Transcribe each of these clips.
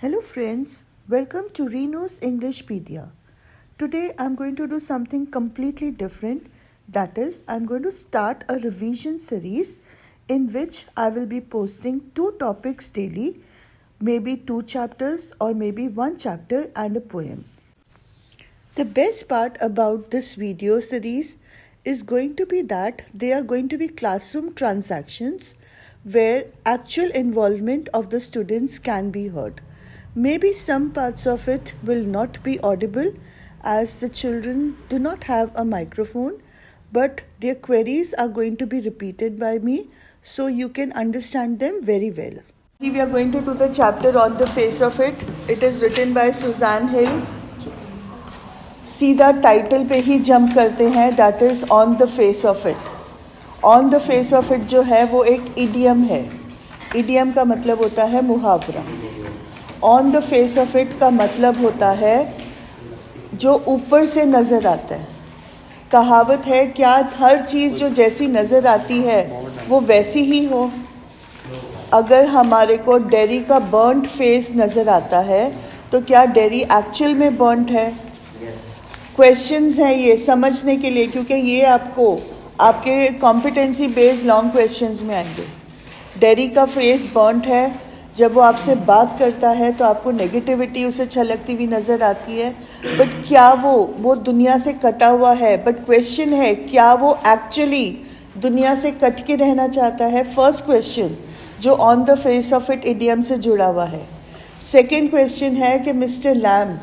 Hello friends, welcome to Reno's Englishpedia. Today I'm going to do something completely different. That is, I'm going to start a revision series in which I will be posting 2 topics daily, maybe 2 chapters or maybe 1 chapter and a poem. The best part about this video series is going to be that they are going to be classroom transactions where actual involvement of the students can be heard. Maybe some parts of it will not be audible as the children do not have a microphone, but their queries are going to be repeated by me so you can understand them very well. We are going to do the chapter On the Face of It. It is written by Suzanne Hill. सीधा title पे ही jump करते हैं, that is on the face of it. On the face of it जो है वो एक idiom है. Idiom का मतलब होता है मुहावरा. On the face of it का मतलब होता है जो ऊपर से नज़र आता है. कहावत है क्या हर चीज़ जो जैसी नज़र आती है वो वैसी ही हो. अगर हमारे को डेरी का बर्न्ड फेस नज़र आता है तो क्या डेरी एक्चुअल में बर्न्ड है. क्वेश्चंस हैं ये समझने के लिए, क्योंकि ये आपको आपके कॉम्पिटेंसी बेस्ड लॉन्ग क्वेश्चंस में आएंगे. डेरी का फेस बर्न्ड है. जब वो आपसे बात करता है तो आपको नेगेटिविटी उसे छलकती हुई नज़र आती है, बट क्या वो दुनिया से कटा हुआ है. बट क्वेश्चन है क्या वो एक्चुअली दुनिया से कट के रहना चाहता है. फर्स्ट क्वेश्चन जो on the face of it idiom से जुड़ा हुआ है. सेकेंड क्वेश्चन है कि मिस्टर लैम,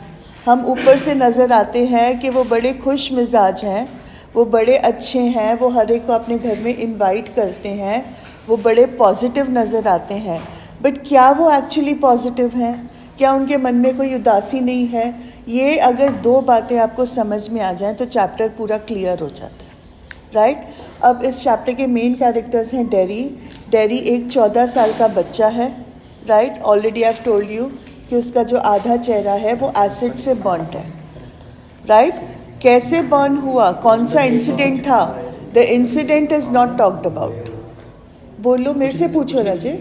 हम ऊपर से नज़र आते हैं कि वो बड़े खुश मिजाज हैं, वो बड़े अच्छे हैं, वो हर एक को अपने घर में इनवाइट करते हैं, वो बड़े पॉजिटिव नज़र आते हैं. बट क्या वो एक्चुअली पॉजिटिव हैं. क्या उनके मन में कोई उदासी नहीं है. ये अगर 2 बातें आपको समझ में आ जाएं तो चैप्टर पूरा क्लियर हो जाता है. राइट. अब इस चैप्टर के मेन कैरेक्टर्स हैं डेरी. डेरी एक 14 साल का बच्चा है. Right. Already I have told you कि उसका जो आधा चेहरा है वो एसिड से बर्न्ड है. राइट. कैसे बर्न हुआ, कौन सा इंसिडेंट था, the incident is not talked about. बोलो, मेरे से पूछो राजे.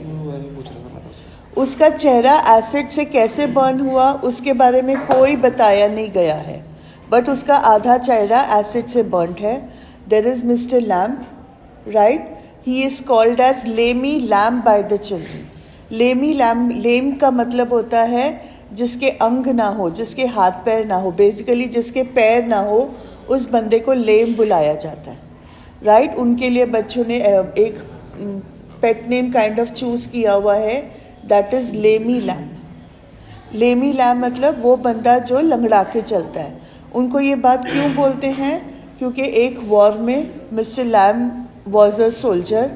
उसका चेहरा एसिड से कैसे बर्न हुआ उसके बारे में कोई बताया नहीं गया है, बट उसका आधा चेहरा एसिड से बर्न्ड है. There is mister Lamb. Right. He is called as Lamey Lamb by the children. Lamey Lamb, lame का मतलब होता है जिसके अंग ना हो, जिसके हाथ पैर ना हो, बेसिकली जिसके पैर ना हो उस बंदे को लेम बुलाया जाता है. राइट. उनके लिए बच्चों ने एक pet name kind of choose किया हुआ है, that is Lamey Lamb. Lamey Lamb मतलब वो बंदा जो लंगड़ा के चलता है. उनको ये बात क्यों बोलते हैं, क्योंकि एक वॉर में Mister Lamb was a soldier.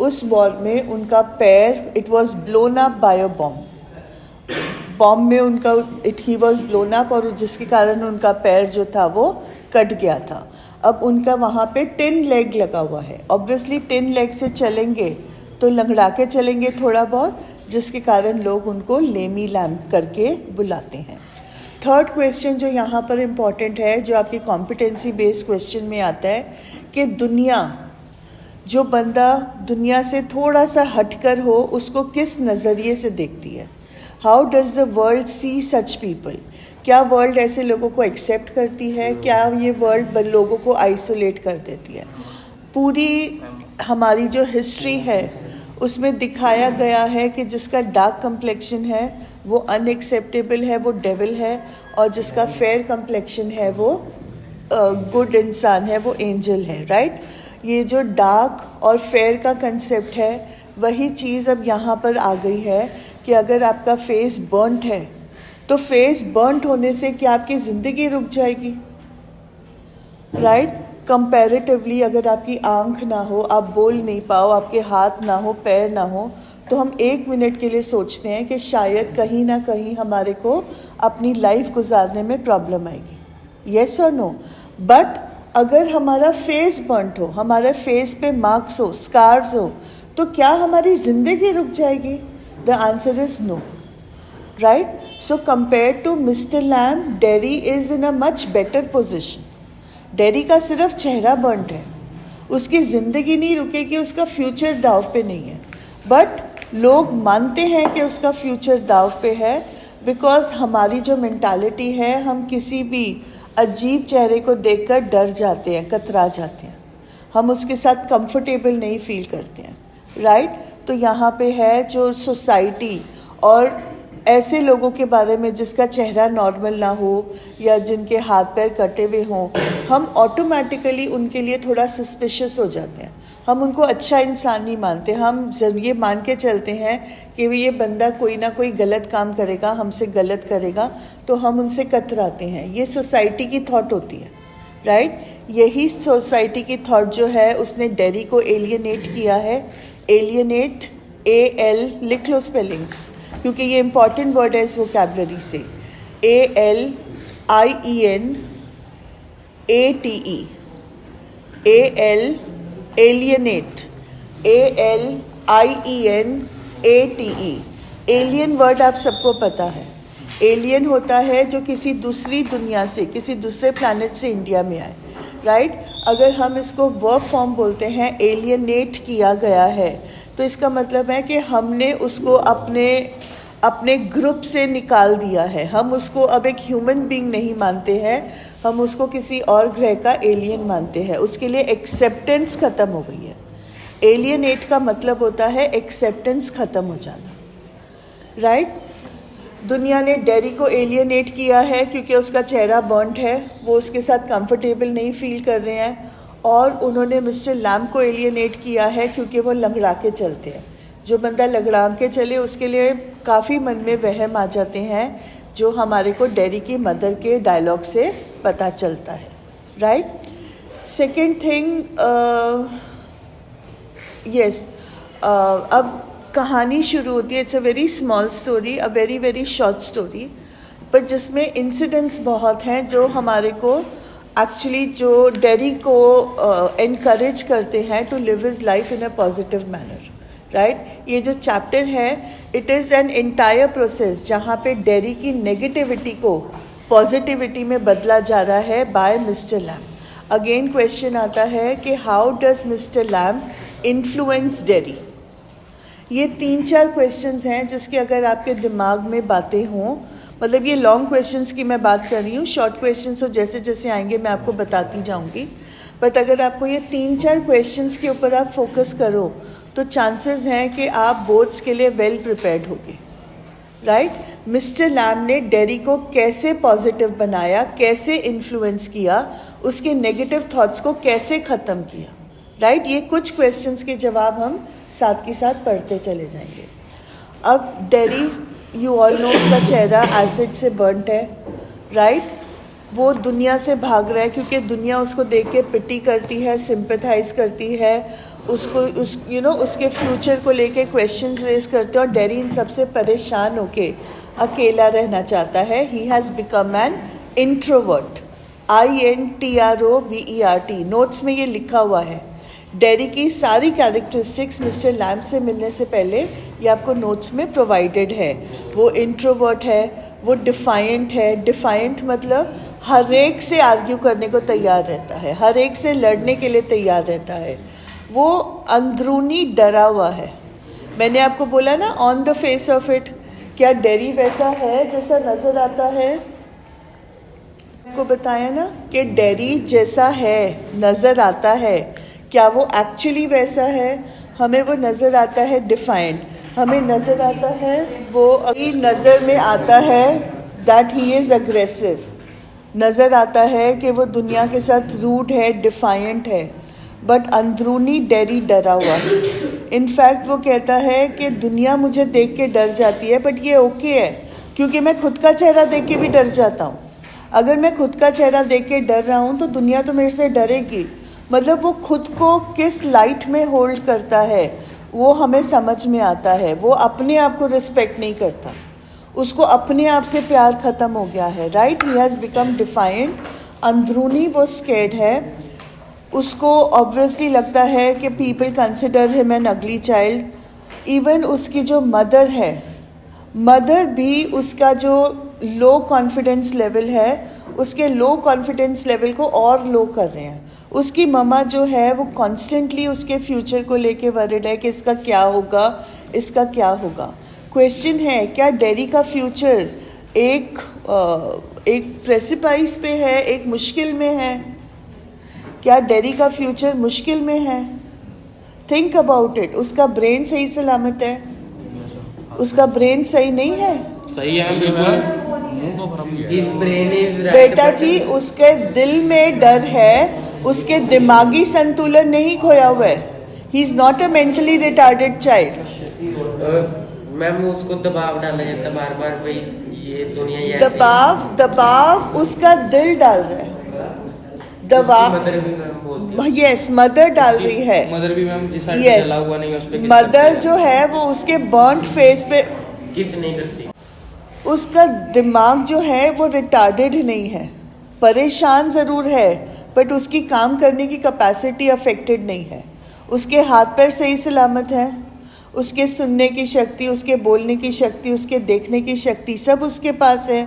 उस वॉर में उनका पैर it was blown up by a bomb. Bomb में उनका ही वॉज ब्लोन अप और जिसके कारण उनका पैर जो था वो कट गया था. अब उनका वहाँ पे 10 लेग लगा हुआ है. ऑब्वियसली 10 लेग से चलेंगे तो लंगड़ा के चलेंगे थोड़ा बहुत, जिसके कारण लोग उनको लेमी लैम्प करके बुलाते हैं. थर्ड क्वेश्चन जो यहाँ पर इम्पॉर्टेंट है, जो आपकी कॉम्पिटेंसी बेस्ड क्वेश्चन में आता है कि दुनिया, जो बंदा दुनिया से थोड़ा सा हटकर हो उसको किस नज़रिए से देखती है. How does the world see such people. क्या वर्ल्ड ऐसे लोगों को एक्सेप्ट करती है, क्या ये वर्ल्ड लोगों को आइसोलेट कर देती है. पूरी हमारी जो हिस्ट्री है उसमें दिखाया गया है कि जिसका डार्क कम्प्लेक्शन है वो अनएक्सेप्टेबल है, वो डेविल है, और जिसका फेयर कम्प्लेक्शन है वो गुड इंसान है, वो एंजल है. राइट. ये जो डार्क और फेयर का कंसेप्ट है वही चीज़ अब यहाँ पर आ गई है कि अगर आपका फेस बर्न्ट है तो फेस बर्न्ट होने से क्या आपकी ज़िंदगी रुक जाएगी. राइट. कंपैरेटिवली अगर आपकी आँख ना हो, आप बोल नहीं पाओ, आपके हाथ ना हो, पैर ना हो, तो हम 1 मिनट के लिए सोचते हैं कि शायद कहीं ना कहीं हमारे को अपनी लाइफ गुजारने में प्रॉब्लम आएगी. येस और नो. बट अगर हमारा फेस बर्न्ट हो, हमारे फेस पे मार्क्स हो, स्कार्स हो, तो क्या हमारी ज़िंदगी रुक जाएगी. The answer is no. Right. So compare to Mister Lamb, Derry is in a much better position. Derry का सिर्फ चेहरा बर्न्ट है, उसकी ज़िंदगी नहीं रुकेगी, उसका फ्यूचर दाव पे नहीं है. बट लोग मानते हैं कि उसका फ्यूचर दाव पे है, बिकॉज हमारी जो मेंटालिटी है, हम किसी भी अजीब चेहरे को देखकर डर जाते हैं, कतरा जाते हैं, हम उसके साथ कंफर्टेबल नहीं फील करते हैं, राइट। तो यहाँ पे है जो सोसाइटी और ऐसे लोगों के बारे में जिसका चेहरा नॉर्मल ना हो या जिनके हाथ पैर कटे हुए हों, हम ऑटोमेटिकली उनके लिए थोड़ा सस्पिशियस हो जाते हैं, हम उनको अच्छा इंसान नहीं मानते, हम जब ये मान के चलते हैं कि ये बंदा कोई ना कोई गलत काम करेगा, हमसे गलत करेगा, तो हम उनसे कतराते हैं। ये सोसाइटी की थॉट होती है, राइट। यही सोसाइटी की थॉट जो है उसने डेरी को एलियनेट किया है। एलियनेट, AL, लिख लो स्पेलिंग्स क्योंकि ये इंपॉर्टेंट वर्ड है इस वोकैबलरी से। ALIENATE, AL, alienate, ALIENATE। Alien word आप सबको पता है। एलियन होता है जो किसी दूसरी दुनिया से, किसी दूसरे प्लैनेट से इंडिया में आए, राइट। अगर हम इसको वर्ब फॉर्म बोलते हैं, एलियनेट किया गया है, तो इसका मतलब है कि हमने उसको अपने ग्रुप से निकाल दिया है, हम उसको अब एक ह्यूमन बीइंग नहीं मानते हैं, हम उसको किसी और ग्रह का एलियन मानते हैं। उसके लिए एक्सेप्टेंस ख़त्म हो गई है। एलियनेट का मतलब होता है एक्सेप्टेंस ख़त्म हो जाना, राइट। दुनिया ने डेरी को एलियनेट किया है क्योंकि उसका चेहरा बर्न्ट है, वो उसके साथ कंफर्टेबल नहीं फील कर रहे हैं, और उन्होंने मिस्टर लैम को एलियनेट किया है क्योंकि वो लंगड़ा के चलते हैं। जो बंदा लंगड़ा के चले उसके लिए काफ़ी मन में वहम आ जाते हैं, जो हमारे को डेरी की मदर के डायलॉग से पता चलता है, राइट। सेकेंड थिंग, यस, अब कहानी शुरू होती है। It's a very small story, a very very short story, पर जिसमें इंसिडेंट्स बहुत हैं जो हमारे को एक्चुअली जो डेरी को एनकरेज करते हैं to live his life in a positive manner, right. ये जो चैप्टर है, it is an entire process जहाँ पे डेरी की नेगेटिविटी को पॉजिटिविटी में बदला जा रहा है by Mister Lamb. Again question आता है कि how does Mister Lamb influence Derry. ये 3-4 क्वेश्चंस हैं जिसके अगर आपके दिमाग में बातें हों, मतलब ये लॉन्ग क्वेश्चंस की मैं बात कर रही हूँ, शॉर्ट क्वेश्चंस तो जैसे जैसे आएंगे मैं आपको बताती जाऊँगी, बट अगर आपको ये 3-4 क्वेश्चंस के ऊपर आप फोकस करो तो चांसेस हैं कि आप बोर्ड्स के लिए वेल प्रिपेयर्ड होगे, राइट। मिस्टर लैम ने डेरी को कैसे पॉजिटिव बनाया, कैसे इन्फ्लुएंस किया, उसके नेगेटिव थॉट्स को कैसे ख़त्म किया, राइट। ये कुछ क्वेश्चंस के जवाब हम साथ के साथ पढ़ते चले जाएंगे। अब डेरी, यू ऑल नो, उसका चेहरा एसिड से बर्न्ट है, राइट। वो दुनिया से भाग रहा है क्योंकि दुनिया उसको देख के पिटी करती है, सिंपैथाइज करती है, उसको उसके फ्यूचर को लेके क्वेश्चंस रेज करते हैं, और डेरी इन सबसे परेशान होके अकेला रहना चाहता है। He has become an introvert, INTROVERT। Notes में ये लिखा हुआ है। डेरी की सारी कैरेक्टरिस्टिक्स मिस्टर लैम से मिलने से पहले ये आपको नोट्स में प्रोवाइडेड है। वो इंट्रोवर्ट है, वो डिफाइंट है। डिफाइंट मतलब हर एक से आर्ग्यू करने को तैयार रहता है, हर एक से लड़ने के लिए तैयार रहता है। वो अंदरूनी डरा हुआ है। मैंने आपको बोला ना, on the face of it, क्या डेरी वैसा है जैसा नज़र आता है? आपको बताया ना कि डेरी जैसा है, नज़र आता है, क्या वो एक्चुअली वैसा है? हमें वो नज़र आता है डिफाइंड, हमें नज़र आता है, वो अभी नज़र में आता है दैट ही इज़ अग्रेसिव, नज़र आता है कि वो दुनिया के साथ रूड है, डिफाइंट है, बट अंदरूनी डेरी डरा हुआ है। इनफैक्ट वो कहता है कि दुनिया मुझे देख के डर जाती है, बट ये ओके है क्योंकि मैं खुद का चेहरा देख के भी डर जाता हूँ। अगर मैं खुद का चेहरा देख के डर रहा हूँ तो दुनिया तो मेरे से डरेगी। मतलब वो खुद को किस लाइट में होल्ड करता है वो हमें समझ में आता है। वो अपने आप को रिस्पेक्ट नहीं करता, उसको अपने आप से प्यार ख़त्म हो गया है, right. He has become defiant. अंदरूनी वो स्केर्ड है। उसको ऑब्वियसली लगता है कि पीपल कंसिडर हिम एन अगली चाइल्ड। इवन उसकी जो मदर है, मदर भी उसका जो लो कॉन्फिडेंस लेवल है, उसके लो कॉन्फिडेंस लेवल को और लो कर रहे हैं। उसकी ममा जो है वो कॉन्स्टेंटली उसके फ्यूचर को लेके वरिड है कि इसका क्या होगा, इसका क्या होगा। क्वेश्चन है, क्या डेरी का फ्यूचर एक प्रेसिपाइस पे है, एक मुश्किल में है। क्या डेरी का फ्यूचर मुश्किल में है? Think about it. उसका ब्रेन सही सलामत है? उसका ब्रेन सही नहीं है? सही है बिल्कुल। बेटा जी, उसके दिल में डर है, उसके दिमागी संतुलन नहीं खोया हुआ है। He is not a mentally retarded child. Ma'am उसको दबाव डाला जाता है बार बार, भाई ये दुनिया ये दबाव उसका दिल डाल रहा है। दबाव मदर भी मैम बोलती यस, मदर डाल रही है। मदर भी मैम जिस साइड यस, जला हुआ नहीं है उस पे मदर जो है वो उसके बर्न्ड फेस पे, किस नहीं करती। उसका दिमाग जो है वो रिटार्डेड नहीं है, परेशान ज़रूर है, बट उसकी काम करने की कैपेसिटी अफेक्टेड नहीं है। उसके हाथ पैर सही सलामत है, उसके सुनने की शक्ति, उसके बोलने की शक्ति, उसके देखने की शक्ति सब उसके पास है।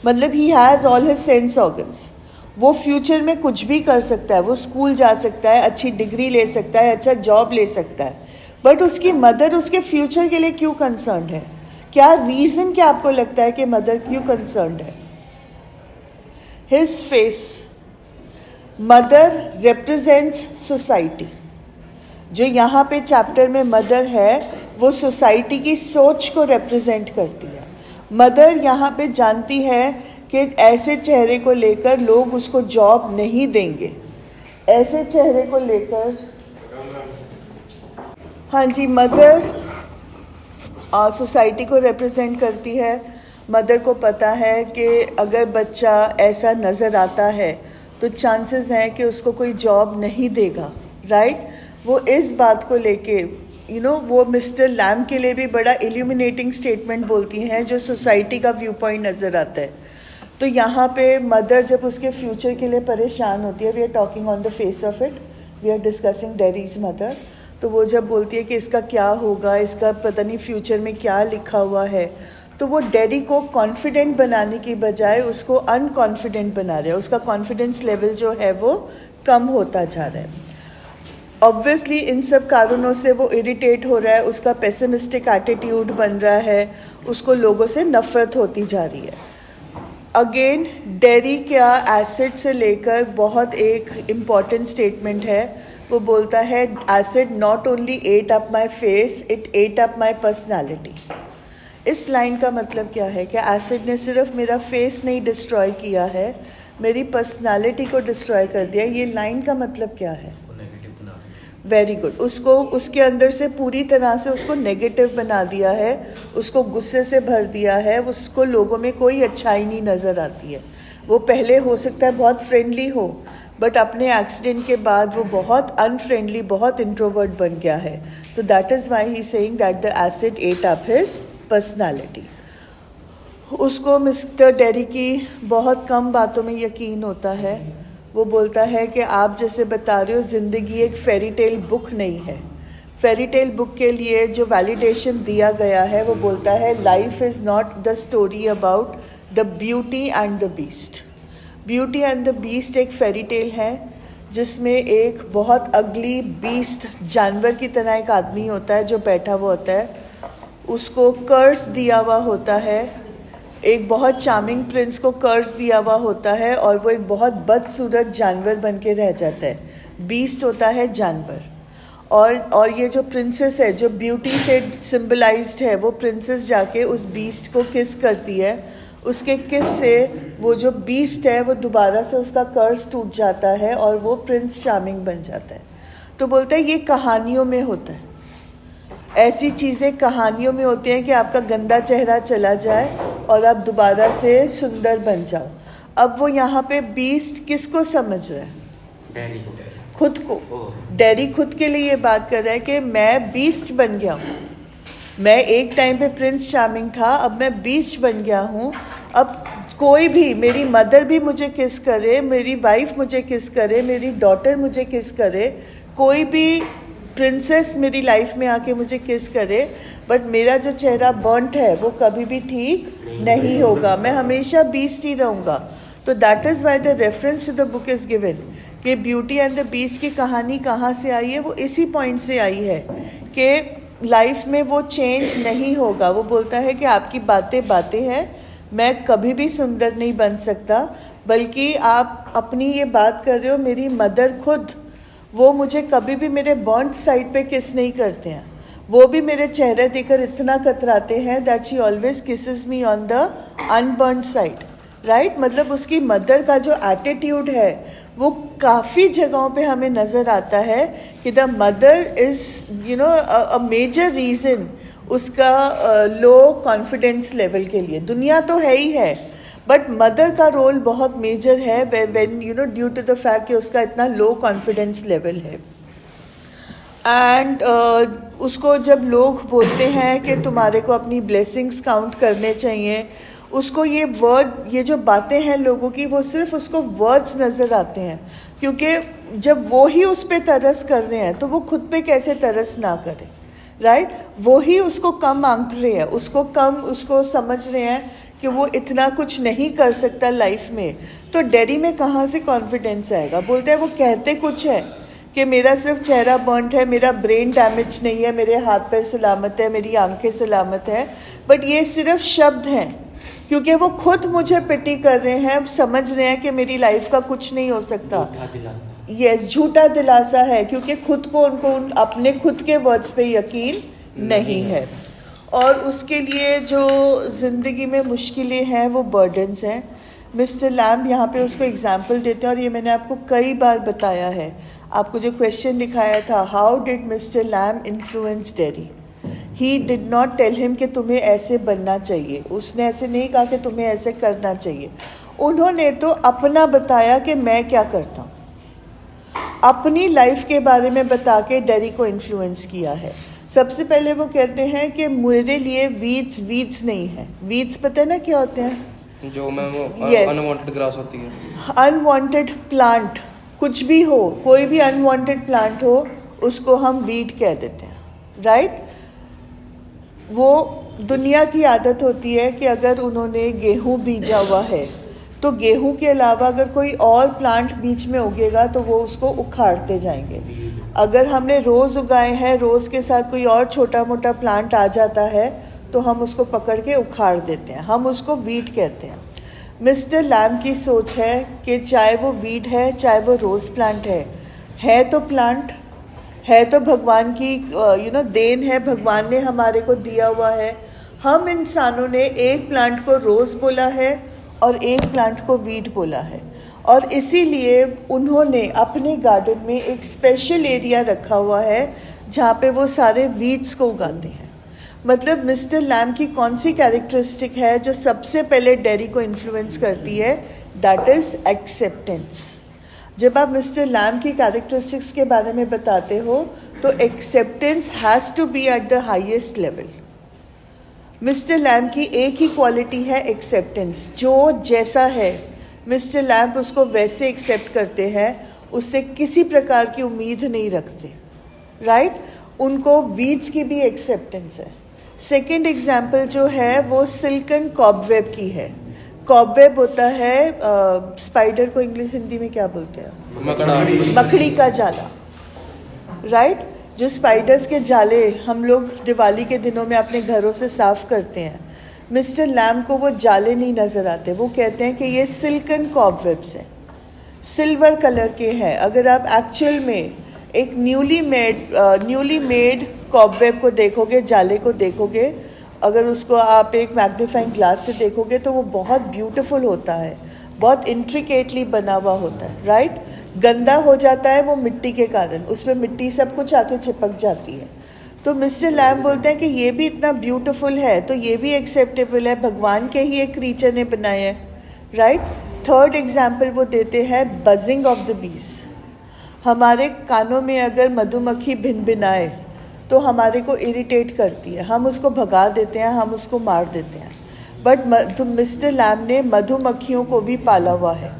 मतलब he has all his sense organs. वो फ्यूचर में कुछ भी कर सकता है, वो स्कूल जा सकता है, अच्छी डिग्री ले सकता है, अच्छा जॉब ले सकता है, बट उसकी मदर उसके फ्यूचर के लिए क्यों कंसर्न्ड है? क्या रीज़न क्या आपको लगता है कि मदर क्यों कंसर्न्ड है? His face. Mother represents society. जो यहाँ पे चैप्टर में मदर है वो सोसाइटी की सोच को रिप्रेजेंट करती है। मदर यहाँ पे जानती है कि ऐसे चेहरे को लेकर लोग उसको जॉब नहीं देंगे, ऐसे चेहरे को लेकर। हाँ जी, मदर सोसाइटी को रिप्रेजेंट करती है। मदर को पता है कि अगर बच्चा ऐसा नज़र आता है तो चांसेस हैं कि उसको कोई जॉब नहीं देगा, राइट? वो इस बात को लेके वो मिस्टर लैम के लिए भी बड़ा इल्यूमिनेटिंग स्टेटमेंट बोलती हैं जो सोसाइटी का व्यू पॉइंट नज़र आता है। तो यहाँ पे मदर जब उसके फ्यूचर के लिए परेशान होती है, we are talking on the face of it, we are discussing Derry's mother. तो वो जब बोलती है कि इसका क्या होगा, इसका पता नहीं फ्यूचर में क्या लिखा हुआ है, तो वो डेरी को कॉन्फिडेंट बनाने की बजाय उसको अनकॉन्फिडेंट बना रहा है। उसका कॉन्फिडेंस लेवल जो है वो कम होता जा रहा है। ऑब्वियसली इन सब कारणों से वो इरिटेट हो रहा है, उसका पेसिमिस्टिक एटीट्यूड बन रहा है, उसको लोगों से नफ़रत होती जा रही है। अगेन डेरी क्या एसिड से लेकर बहुत एक इम्पॉर्टेंट स्टेटमेंट है। वो बोलता है acid not only ate up my face, it ate up my personality. इस लाइन का मतलब क्या है कि एसिड ने सिर्फ मेरा फेस नहीं डिस्ट्रॉय किया है, मेरी पर्सनैलिटी को डिस्ट्रॉय कर दिया। ये लाइन का मतलब क्या है? Very good. उसको उसके अंदर से पूरी तरह से उसको नेगेटिव बना दिया है, उसको गुस्से से भर दिया है, उसको लोगों में कोई अच्छाई नहीं नज़र आती है। वो पहले हो सकता है बहुत फ्रेंडली हो, बट अपने एक्सीडेंट के बाद वो बहुत अनफ्रेंडली, बहुत इंट्रोवर्ट बन गया है। तो that is why he saying that the acid ate up his personality. उसको मिस्टर डेरी की बहुत कम बातों में यकीन होता है। वो बोलता है कि आप जैसे बता रहे हो ज़िंदगी एक फेरी टेल बुक नहीं है। फेरी टेल बुक के लिए जो वैलिडेशन दिया गया है वो बोलता है life is not the story about the beauty and the beast. Beauty and the beast एक फेरी टेल है जिसमें एक बहुत अगली बीस्ट जानवर की तरह एक आदमी होता है जो बैठा हुआ होता है, उसको कर्स दिया हुआ होता है। एक बहुत चार्मिंग प्रिंस को कर्ज दिया हुआ होता है और वो एक बहुत बदसूरत जानवर बन के रह जाता है। बीस्ट होता है जानवर, और ये जो प्रिंसेस है जो ब्यूटी से सिंबलाइज्ड है, वो प्रिंसेस जाके उस बीस्ट को किस करती है। उसके किस से वो जो बीस्ट है वो दोबारा से उसका कर्ज टूट जाता है और वो प्रिंस चार्मिंग बन जाता है। तो बोलता है ये कहानियों में होता है, ऐसी चीज़ें कहानियों में होती हैं कि आपका गंदा चेहरा चला जाए और आप दोबारा से सुंदर बन जाओ। अब वो यहाँ पे बीस्ट किसको समझ रहा है? डेरी को, खुद को। डेरी खुद के लिए ये बात कर रहा है कि मैं बीस्ट बन गया हूँ। मैं एक टाइम पे प्रिंस चार्मिंग था, अब मैं बीस्ट बन गया हूँ। अब कोई भी, मेरी मदर भी मुझे किस करे, मेरी वाइफ मुझे किस करे, मेरी डॉटर मुझे किस करे, कोई भी प्रिंसेस मेरी लाइफ में आके मुझे किस करे, बट मेरा जो चेहरा बर्न्ट है वो कभी भी ठीक नहीं होगा, मैं हमेशा बीस्ट ही रहूँगा। तो that is why the reference to the book is given कि ब्यूटी एंड द बीस्ट की कहानी कहाँ से आई है। वो इसी पॉइंट से आई है कि लाइफ में वो चेंज नहीं होगा। वो बोलता है कि आपकी बातें बातें हैं, मैं कभी भी सुंदर नहीं बन सकता, बल्कि आप अपनी ये बात कर रहे हो, मेरी मदर खुद, वो मुझे कभी भी मेरे बर्न्ड साइड पे किस नहीं करते हैं, वो भी मेरे चेहरे देखकर इतना कतराते हैं that she always kisses me on the unburned side, right. मतलब उसकी मदर का जो एटीट्यूड है वो काफ़ी जगहों पे हमें नज़र आता है कि the mother is you know a major reason उसका लो कॉन्फिडेंस लेवल के लिए। दुनिया तो है ही है, बट मदर का रोल बहुत मेजर है when you know due to the fact कि उसका इतना लो कॉन्फिडेंस लेवल है। एंड उसको जब लोग बोलते हैं कि तुम्हारे को अपनी ब्लेसिंग्स काउंट करने चाहिए, उसको ये वर्ड, ये जो बातें हैं लोगों की, वो सिर्फ उसको वर्ड्स नज़र आते हैं, क्योंकि जब वो ही उस पर तरस कर रहे हैं तो वो खुद पे कैसे तरस ना करे, राइट। वो ही उसको कम आंक रहे हैं, उसको समझ रहे हैं कि वो इतना कुछ नहीं कर सकता लाइफ में, तो डेरी में कहाँ से कॉन्फिडेंस आएगा। बोलते हैं, वो कहते कुछ है कि मेरा सिर्फ चेहरा बर्न्ट है, मेरा ब्रेन डैमेज नहीं है, मेरे हाथ पैर सलामत है, मेरी आंखें सलामत है, बट ये सिर्फ शब्द हैं, क्योंकि वो खुद मुझे पिटी कर रहे हैं, समझ रहे हैं कि मेरी लाइफ का कुछ नहीं हो सकता। यस, झूठा दिलासा है, क्योंकि खुद को उनको अपने खुद के वर्ड्स पे यकीन नहीं है। और उसके लिए जो ज़िंदगी में मुश्किलें हैं वो बर्डन्स हैं। मिस्टर लैम्ब यहाँ पे उसको एग्जाम्पल देते हैं, और ये मैंने आपको कई बार बताया है। आपको जो क्वेश्चन दिखाया था, how did Mister Lamb influence Derry, he did not tell him कि तुम्हें ऐसे बनना चाहिए, उसने ऐसे नहीं कहा कि तुम्हें ऐसे करना चाहिए। उन्होंने तो अपना बताया कि मैं क्या करता हूँ, अपनी लाइफ के बारे में बता के डेरी को इन्फ्लुएंस किया है। सबसे पहले वो कहते हैं कि मेरे लिए वीड्स नहीं है। वीड्स पता है ना क्या होते हैं? जो मैम अनवांटेड ग्रास होती है, अनवांटेड प्लांट, कुछ भी हो, कोई भी अनवांटेड प्लांट हो, उसको हम वीड कह देते हैं, राइट। वो दुनिया की आदत होती है कि अगर उन्होंने गेहूं बीजा हुआ है तो गेहूं के अलावा अगर कोई और प्लांट बीच में उगेगा तो वो उसको उखाड़ते जाएंगे। अगर हमने रोज़ उगाए हैं, रोज़ के साथ कोई और छोटा मोटा प्लांट आ जाता है तो हम उसको पकड़ के उखाड़ देते हैं, हम उसको वीड कहते हैं। मिस्टर लैम्ब की सोच है कि चाहे वो वीड है, चाहे वो रोज़ प्लांट है तो प्लांट है, तो भगवान की देन है, भगवान ने हमारे को दिया हुआ है। हम इंसानों ने एक प्लांट को रोज़ बोला है और एक प्लांट को वीड बोला है, और इसीलिए उन्होंने अपने गार्डन में एक स्पेशल एरिया रखा हुआ है जहाँ पे वो सारे वीड्स को उगाते हैं। मतलब मिस्टर लैम्ब की कौन सी कैरेक्टरिस्टिक है जो सबसे पहले डेरी को इन्फ्लुएंस करती है? That is acceptance. जब आप मिस्टर लैम्ब की कैरेक्टरिस्टिक्स के बारे में बताते हो तो acceptance has to be at the highest level. Mister Lamb की एक ही क्वालिटी है, एक्सेप्टेंस। जो जैसा है मिस्टर लैम्ब उसको वैसे एक्सेप्ट करते हैं, उससे किसी प्रकार की उम्मीद नहीं रखते, राइट। उनको वीड्स की भी एक्सेप्टेंस है। सेकेंड एग्जाम्पल जो है वो सिल्कन कॉबवेब की है। कॉबवेब होता है स्पाइडर को इंग्लिश हिंदी में क्या बोलते हैं? मकड़ी का जाला, राइट। जो स्पाइडर्स के जाले हम लोग दिवाली के दिनों में अपने घरों से साफ़ करते हैं, मिस्टर लैम्ब को वो जाले नहीं नज़र आते। वो कहते हैं कि ये सिल्कन कॉबवेब्स हैं, सिल्वर कलर के हैं। अगर आप एक्चुअल में एक न्यूली मेड कॉबवेब को देखोगे, जाले को देखोगे, अगर उसको आप एक मैग्नीफाइंग ग्लास से देखोगे तो वो बहुत ब्यूटीफुल होता है, बहुत इंट्रिकेटली बना हुआ होता है, राइट। गंदा हो जाता है वो मिट्टी के कारण, उसमें मिट्टी सब कुछ आके चिपक जाती है। तो मिस्टर लैम्ब बोलते हैं कि ये भी इतना ब्यूटीफुल है तो ये भी एक्सेप्टेबल है, भगवान के ही एक क्रीचर ने बनाए हैं, राइट। थर्ड एग्जाम्पल वो देते हैं बजिंग ऑफ द बीज। हमारे कानों में अगर मधुमक्खी भिनभिनाए तो हमारे को इरिटेट करती है, हम उसको भगा देते हैं, हम उसको मार देते हैं। बट मिस्टर लैम्ब ने मधुमक्खियों को भी पाला हुआ है।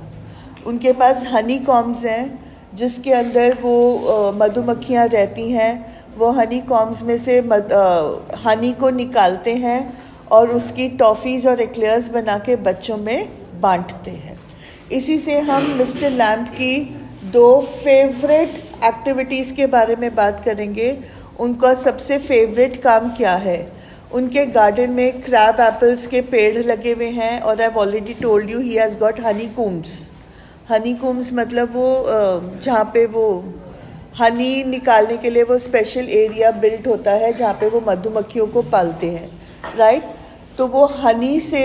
उनके पास हनी कॉम्स हैं जिसके अंदर वो मधुमक्खियाँ रहती हैं। वो हनी कॉम्स में से हनी को निकालते हैं और उसकी टॉफ़ीज़ और एक्लेयर्स बना के बच्चों में बांटते हैं। इसी से हम मिस्टर लैम्ब की दो फेवरेट एक्टिविटीज़ के बारे में बात करेंगे। उनका सबसे फेवरेट काम क्या है? उनके गार्डन में क्रैब एप्पल्स के पेड़ लगे हुए हैं और I have already told you he has got Honey Coombs मतलब वो जहाँ पे वो हनी निकालने के लिए वो स्पेशल एरिया बिल्ट होता है जहाँ पे वो मधुमक्खियों को पालते हैं, राइट। तो वो हनी से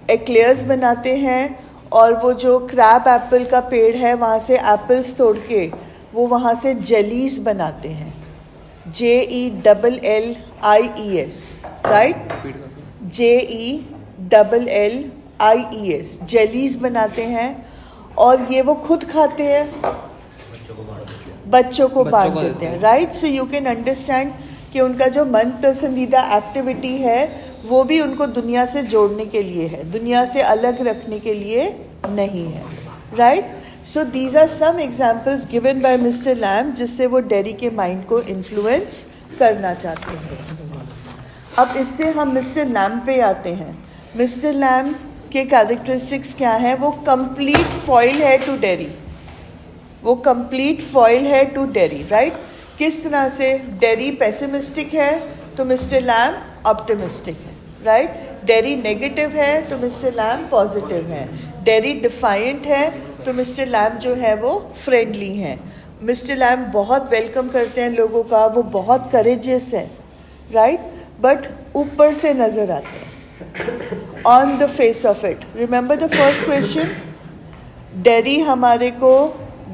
एक्लेयर्स बनाते हैं और वो जो क्रैब एप्पल का पेड़ है वहाँ से एप्पल्स तोड़ के वो वहाँ से जेलीज बनाते हैं, JELLIES, राइट, JELLIES, जेलीज बनाते हैं और ये वो खुद खाते हैं, बच्चों को बांट देते हैं, right. So you can understand कि उनका जो मन पसंदीदा एक्टिविटी है वो भी उनको दुनिया से जोड़ने के लिए है, दुनिया से अलग रखने के लिए नहीं है, right. So these are some examples given by Mister Lamb जिससे वो डेरी के माइंड को इन्फ्लुएंस करना चाहते हैं। अब इससे हम मिस्टर लैम पे आते हैं। मिस्टर लैम के कैरेक्टरिस्टिक्स क्या हैं? वो कंप्लीट फॉइल है टू डेरी, वो कंप्लीट फॉइल है टू डेरी, राइट। किस तरह से? डेरी पेसिमिस्टिक है तो मिस्टर लैम ऑप्टिमिस्टिक है, राइट। डेरी नेगेटिव है तो मिस्टर लैम पॉजिटिव है। डेरी डिफाइंट है तो मिस्टर लैम जो है वो फ्रेंडली हैं। मिस्टर लैम बहुत वेलकम करते हैं लोगों का, वो बहुत करेजियस है, राइट, बट ऊपर से नज़र आते हैं, on the face of it. Remember the first question, dairy हमारे को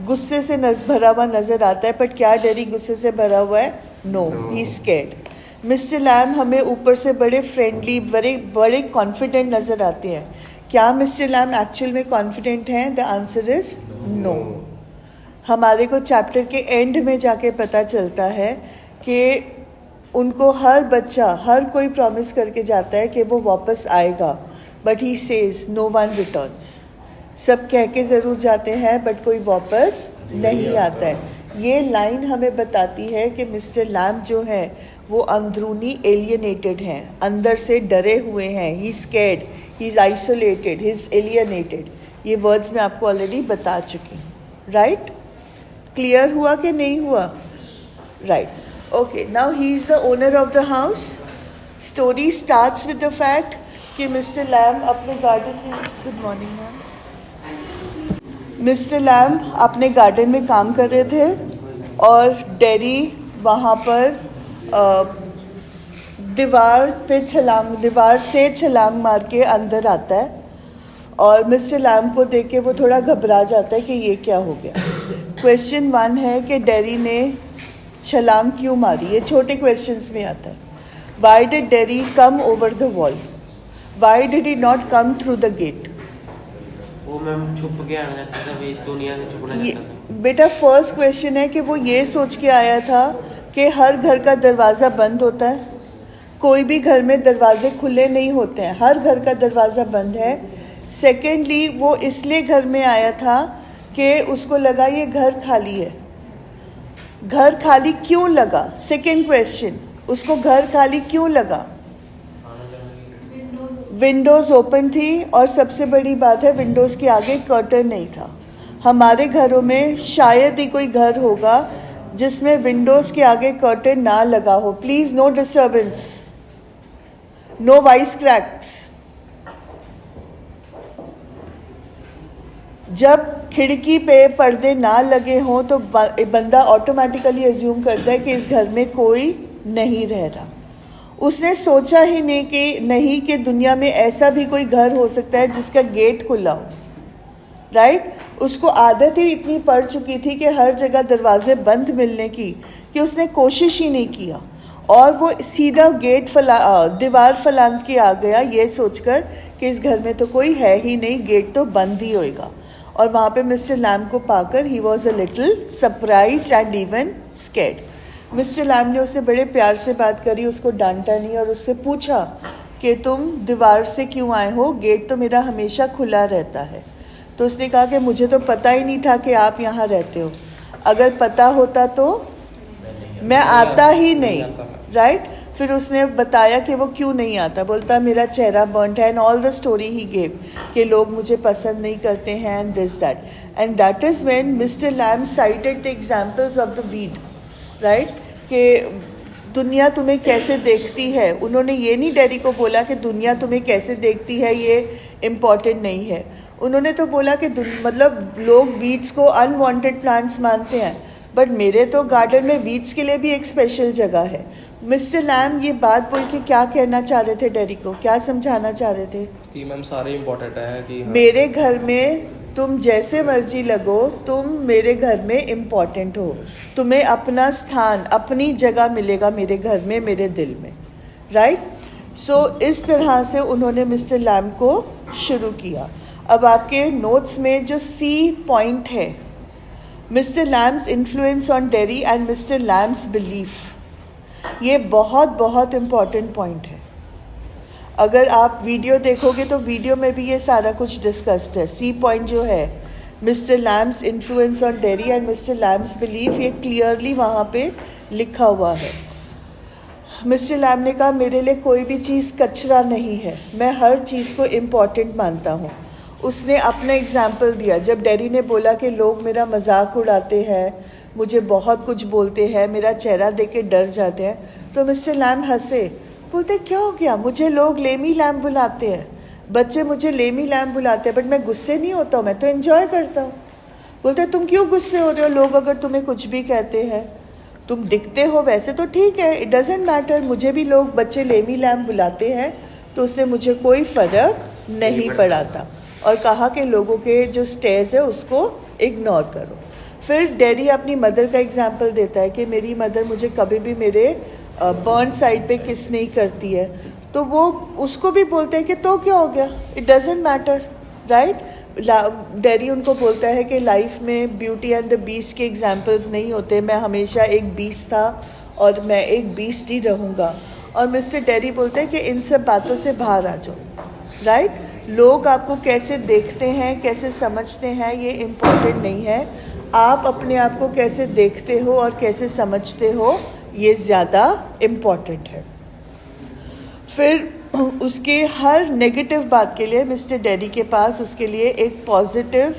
गुस्से से भरा हुआ नज़र आता है, बट क्या डेरी गुस्से से भरा हुआ है? नो, ही स्कैर्ड। मिस्टर लैम हमें ऊपर से बड़े फ्रेंडली, बड़े कॉन्फिडेंट नज़र आते हैं। क्या मिस्टर लैम एक्चुअल में कॉन्फिडेंट हैं? The answer is no. हमारे को चैप्टर के एंड में जाके पता चलता है कि उनको हर बच्चा, हर कोई प्रॉमिस करके जाता है कि वो वापस आएगा, but he says no one returns. सब कह के ज़रूर जाते हैं बट कोई वापस नहीं आता है। ये लाइन हमें बताती है कि मिस्टर लैम जो है वो अंदरूनी एलियनेटेड हैं, अंदर से डरे हुए हैं। He scared, he is isolated, he is alienated. ये वर्ड्स मैं आपको ऑलरेडी बता चुकी हूँ, राइट। क्लियर हुआ कि नहीं हुआ? Right, okay. Now he is the owner of the house. Story starts with the fact कि मिस्टर लैम अपने गार्डन में, good morning ma'am, Mister Lamb अपने गार्डन में काम कर रहे थे और डेरी वहाँ पर दीवार से छलांग मार के अंदर आता है और मिस्टर लैम को देख के वो थोड़ा घबरा जाता है कि ये क्या हो गया। क्वेश्चन 1 है कि डेरी ने छलांग क्यों मारी? ये छोटे क्वेश्चंस में आता है। Why did Derry come over the wall? Why did he not come through the gate? वो मैम छुप के आना चाहता था, भाई दुनिया से छुपना चाहता था। बेटा फर्स्ट क्वेश्चन है कि वो ये सोच के आया था कि हर घर का दरवाज़ा बंद होता है, कोई भी घर में दरवाजे खुले नहीं होते हैं, हर घर का दरवाज़ा बंद है। सेकेंडली वो इसलिए घर में आया था कि उसको लगा ये घर खाली है। घर खाली क्यों लगा? सेकेंड क्वेश्चन, उसको घर खाली क्यों लगा? विंडोज़ ओपन थी और सबसे बड़ी बात है विंडोज़ के आगे कर्टन नहीं था। हमारे घरों में शायद ही कोई घर होगा जिसमें विंडोज़ के आगे कर्टन ना लगा हो। Please no disturbance, no voice cracks. जब खिड़की पे पर्दे ना लगे हों तो बंदा ऑटोमेटिकली अज्यूम करता है कि इस घर में कोई नहीं रह रहा। उसने सोचा ही नहीं कि दुनिया में ऐसा भी कोई घर हो सकता है जिसका गेट खुला हो, राइट। उसको आदत ही इतनी पड़ चुकी थी कि हर जगह दरवाजे बंद मिलने की कि उसने कोशिश ही नहीं किया और वो सीधा दीवार फलांत के आ गया ये सोचकर कि इस घर में तो कोई है ही नहीं, गेट तो बंद ही होएगा। और वहाँ पे मिस्टर लैम को पाकर he was a little surprised and even scared. Mister Lamb ने उससे बड़े प्यार से बात करी, उसको डांटा नहीं और उससे पूछा कि तुम दीवार से क्यों आए हो? गेट तो मेरा हमेशा खुला रहता है। तो उसने कहा कि मुझे तो पता ही नहीं था कि आप यहाँ रहते हो, अगर पता होता तो मैं आता ही नहीं, राइट। फिर उसने बताया कि वो क्यों नहीं आता। बोलता मेरा चेहरा बर्न्ट है and all the story he gave कि लोग मुझे पसंद नहीं करते हैं and this that. And that is when Mister Lamb cited the examples of the weed, right, कि दुनिया तुम्हें कैसे देखती है, उन्होंने ये नहीं डैडी को बोला कि दुनिया तुम्हें कैसे देखती है ये इम्पॉर्टेंट नहीं है। उन्होंने तो बोला कि मतलब लोग वीड्स को अनवांटेड प्लांट्स मानते हैं, बट मेरे तो गार्डन में वीड्स के लिए भी एक स्पेशल जगह है। मिस्टर लैम ये बात बोल के क्या कहना चाह रहे थे डैडी को, क्या समझाना चाह रहे थे? कि मैम सारे इम्पोर्टेंट है कि हाँ। मेरे घर में तुम जैसे मर्जी लगो, तुम मेरे घर में इम्पॉर्टेंट हो, तुम्हें अपना स्थान, अपनी जगह मिलेगा मेरे घर में, मेरे दिल में, राइट? सो इस तरह से उन्होंने मिस्टर लैम को शुरू किया। अब आपके नोट्स में जो सी पॉइंट है, Mister Lamb's influence on Derry and Mister Lamb's belief, ये बहुत बहुत इम्पॉर्टेंट पॉइंट है। अगर आप वीडियो देखोगे तो वीडियो में भी ये सारा कुछ डिस्कस्ड है। सी पॉइंट जो है, Mister Lamb's influence on Derry and Mister Lamb's belief, ये क्लियरली वहाँ पे लिखा हुआ है। मिस्टर लैम ने कहा मेरे लिए कोई भी चीज़ कचरा नहीं है, मैं हर चीज़ को इम्पॉर्टेंट मानता हूँ। उसने अपना एग्जाम्पल दिया, जब डैडी ने बोला कि लोग मेरा मजाक उड़ाते हैं, मुझे बहुत कुछ बोलते हैं, मेरा चेहरा देख के डर जाते हैं, तो मिस्टर लैम हंसे, बोलते क्या हो गया, मुझे लोग लेमी लैम बुलाते हैं, बच्चे मुझे लेमी लैम बुलाते हैं, बट मैं गुस्से नहीं होता हूँ, मैं तो एंजॉय करता हूँ। बोलते तुम क्यों गुस्से हो रहे हो, लोग अगर तुम्हें कुछ भी कहते हैं, तुम दिखते हो वैसे तो ठीक है, इट डजेंट मैटर, मुझे भी लोग बच्चे लेमी लैम बुलाते हैं तो उससे मुझे कोई फ़र्क नहीं पड़ता। और कहा कि लोगों के जो स्टेयर्स है उसको इग्नोर करो। फिर डैडी अपनी मदर का एग्जाम्पल देता है कि मेरी मदर मुझे कभी भी मेरे बर्न साइड पे किस नहीं करती है, तो वो उसको भी बोलते हैं कि तो क्या हो गया, it doesn't matter, right? Daddy उनको बोलता है कि लाइफ में ब्यूटी एंड द बीस्ट के एग्जाम्पल्स नहीं होते, मैं हमेशा एक बीस्ट था और मैं एक बीस्ट ही रहूँगा। और मिस्टर डैडी बोलते हैं कि इन सब बातों से बाहर आ जाओ, राइट? लोग आपको कैसे देखते हैं, कैसे समझते हैं, ये इम्पोर्टेंट नहीं है, आप अपने आप को कैसे देखते हो और कैसे समझते हो, ये ज़्यादा इम्पॉर्टेंट है। फिर उसके हर नेगेटिव बात के लिए मिस्टर डैडी के पास उसके लिए एक पॉजिटिव,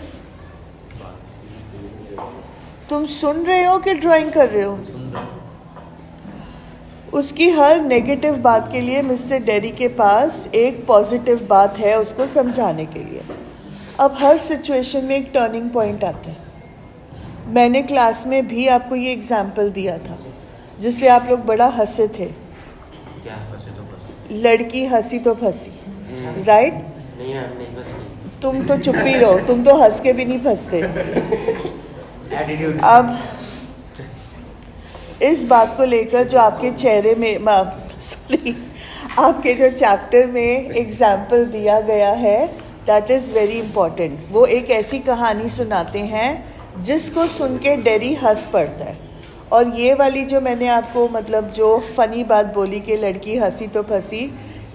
तुम सुन रहे हो कि ड्राइंग कर रहे हो? उसकी हर नेगेटिव बात के लिए मिस्टर डैडी के पास एक पॉजिटिव बात है उसको समझाने के लिए। अब हर सिचुएशन में एक टर्निंग पॉइंट आता है। मैंने क्लास में भी आपको ये एग्जाम्पल दिया था जिससे आप लोग बड़ा हंसे थे, क्या फंसे तो फंसे, लड़की हंसी तो फंसी, राइट? नहीं मैम नहीं फंसती, तुम तो चुप ही रहो, तुम तो हंस के भी नहीं फंसते। एटीट्यूड। अब इस बात को लेकर जो आपके चेहरे में सॉरी आपके जो चैप्टर में एग्जाम्पल दिया गया है, दैट इज़ वेरी इम्पॉर्टेंट। वो एक ऐसी कहानी सुनाते हैं जिसको सुन के डैडी हंस पड़ता है। और ये वाली जो मैंने आपको मतलब जो फ़नी बात बोली कि लड़की हंसी तो फंसी,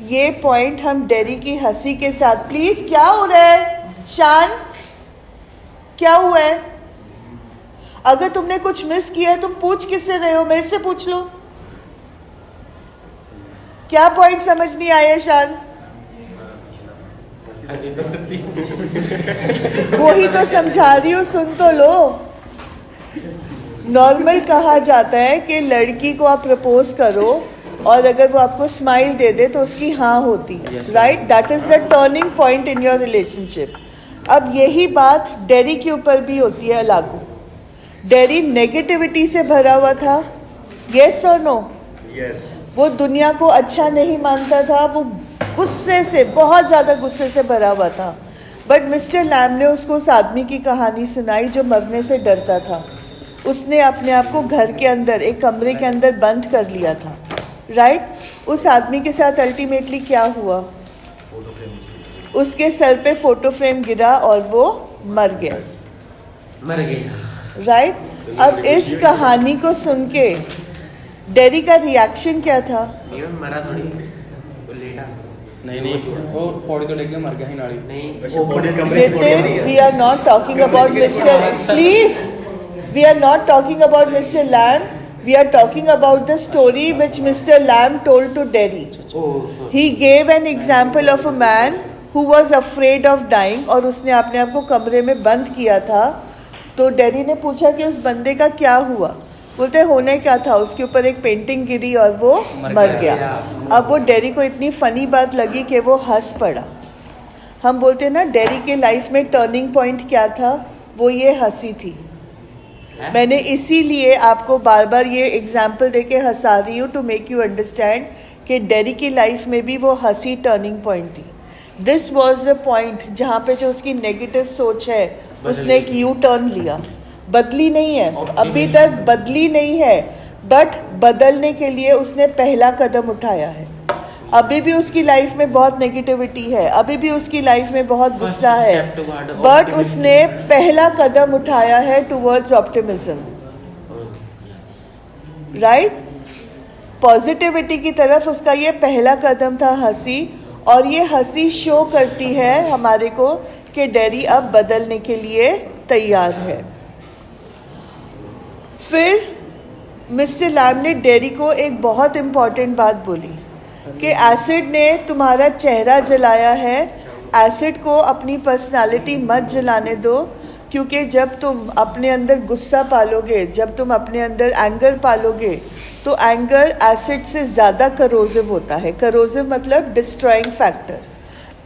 ये पॉइंट हम डैडी की हंसी के साथ, प्लीज़ क्या हो रहा है शान, क्या हुआ है? अगर तुमने कुछ मिस किया है तुम पूछ किससे रहे हो, मेरे से पूछ लो। क्या पॉइंट समझ नहीं आया शान? वही तो समझा रही हूँ, सुन तो लो। नॉर्मल कहा जाता है कि लड़की को आप प्रपोज करो और अगर वो आपको स्माइल दे दे तो उसकी हाँ होती है, right? That is the turning point in your relationship. अब यही बात डैडी के ऊपर भी होती है लागू। डैडी नेगेटिविटी से भरा हुआ था, येस और नो? वो दुनिया को अच्छा नहीं मानता था, वो गुस्से से, बहुत ज़्यादा गुस्से से भरा हुआ था। बट मिस्टर लैम ने उसको उस आदमी की कहानी सुनाई जो मरने से डरता था। उसने अपने आप को घर के अंदर एक कमरे के अंदर बंद कर लिया था, राइट? उस आदमी के साथ अल्टीमेटली क्या हुआ? उसके सर पे फोटो फ्रेम गिरा और वो मर गया, राइट? अब इस कहानी को सुन के डैडी का रिएक्शन क्या था? मरा थोड़ी, वो लेटा नहीं वो पौड़ी तो लेके मर गया ही नाली। नहीं Nitin, we are not talking about Mr. Please, we are not talking about Mr. Lamb. We are talking about the story which Mr. Lamb told to Derry. He gave an example of a man who was afraid of dying और उसने अपने आप को कमरे में बंद किया था। तो डैडी ने पूछा कि उस बंदे का क्या हुआ? बोलते हैं होने क्या था, उसके ऊपर एक पेंटिंग गिरी और वो मर गया। अब वो डेरी को इतनी फनी बात लगी कि वो हंस पड़ा। हम बोलते हैं ना डेरी के लाइफ में टर्निंग पॉइंट क्या था, वो ये हंसी थी। मैंने इसीलिए आपको बार बार ये एग्जाम्पल देके हंसा रही हूँ टू मेक यू अंडरस्टैंड कि डेरी की लाइफ में भी वो हंसी टर्निंग पॉइंट थी। दिस वॉज द पॉइंट जहाँ पे जो उसकी नेगेटिव सोच है उसने एक यू टर्न लिया। बदली नहीं है, अभी तक बदली नहीं है, बट बदलने के लिए उसने पहला कदम उठाया है। अभी भी उसकी लाइफ में बहुत नेगेटिविटी है, अभी भी उसकी लाइफ में बहुत गुस्सा है, बट उसने पहला कदम उठाया है टुवर्ड्स ऑप्टिमिज्म, राइट। पॉजिटिविटी की तरफ उसका ये पहला कदम था, हंसी। और ये हंसी शो करती है हमारे को कि डेरी अब बदलने के लिए तैयार है। फिर मिस्टर लैम ने डेरी को एक बहुत इम्पॉर्टेंट बात बोली कि एसिड ने तुम्हारा चेहरा जलाया है, एसिड को अपनी पर्सनालिटी मत जलाने दो, क्योंकि जब तुम अपने अंदर गुस्सा पालोगे, जब तुम अपने अंदर एंगर पालोगे, तो एंगर एसिड से ज़्यादा करोजिव होता है। करोजिव मतलब डिस्ट्रॉइंग फैक्टर।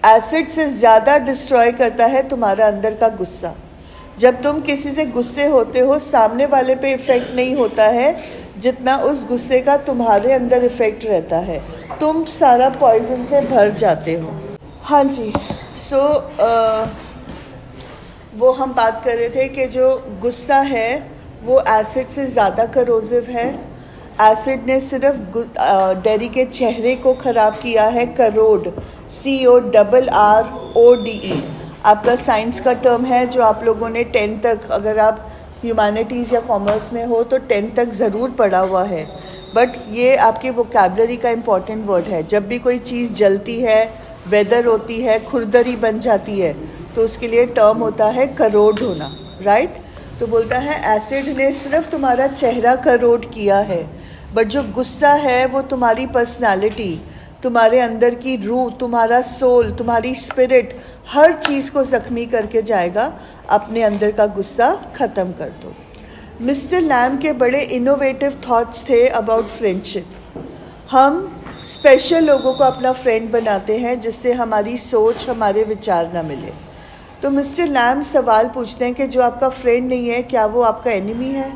एसिड से ज़्यादा डिस्ट्रॉय करता है तुम्हारा अंदर का गुस्सा। जब तुम किसी से गुस्से होते हो, सामने वाले पे इफ़ेक्ट नहीं होता है जितना उस गुस्से का तुम्हारे अंदर इफ़ेक्ट रहता है। तुम सारा पॉइजन से भर जाते हो। हाँ जी, सो वो हम बात कर रहे थे कि जो गुस्सा है वो एसिड से ज़्यादा करोजिव है। एसिड ने सिर्फ डेरी के चेहरे को ख़राब किया है। करोड, CORRODE आपका साइंस का टर्म है जो आप लोगों ने 10 तक, अगर आप ह्यूमैनिटीज़ या कॉमर्स में हो तो 10 तक ज़रूर पढ़ा हुआ है, बट ये आपके वोकैबलरी का इम्पॉर्टेंट वर्ड है। जब भी कोई चीज़ जलती है, वेदर होती है, खुरदरी बन जाती है, तो उसके लिए टर्म होता है करोड होना, राइट। तो बोलता है एसिड ने सिर्फ तुम्हारा चेहरा करोड किया है, बट जो गुस्सा है वो तुम्हारी पर्सनालिटी, तुम्हारे अंदर की रूह, तुम्हारा सोल, तुम्हारी स्पिरिट, हर चीज़ को ज़ख्मी करके जाएगा। अपने अंदर का गुस्सा ख़त्म कर दो। मिस्टर लैम के बड़े इनोवेटिव थॉट्स थे अबाउट फ्रेंडशिप। हम स्पेशल लोगों को अपना फ्रेंड बनाते हैं जिससे हमारी सोच, हमारे विचार ना मिले। तो मिस्टर लैम सवाल पूछते हैं कि जो आपका फ्रेंड नहीं है, क्या वो आपका एनिमी है?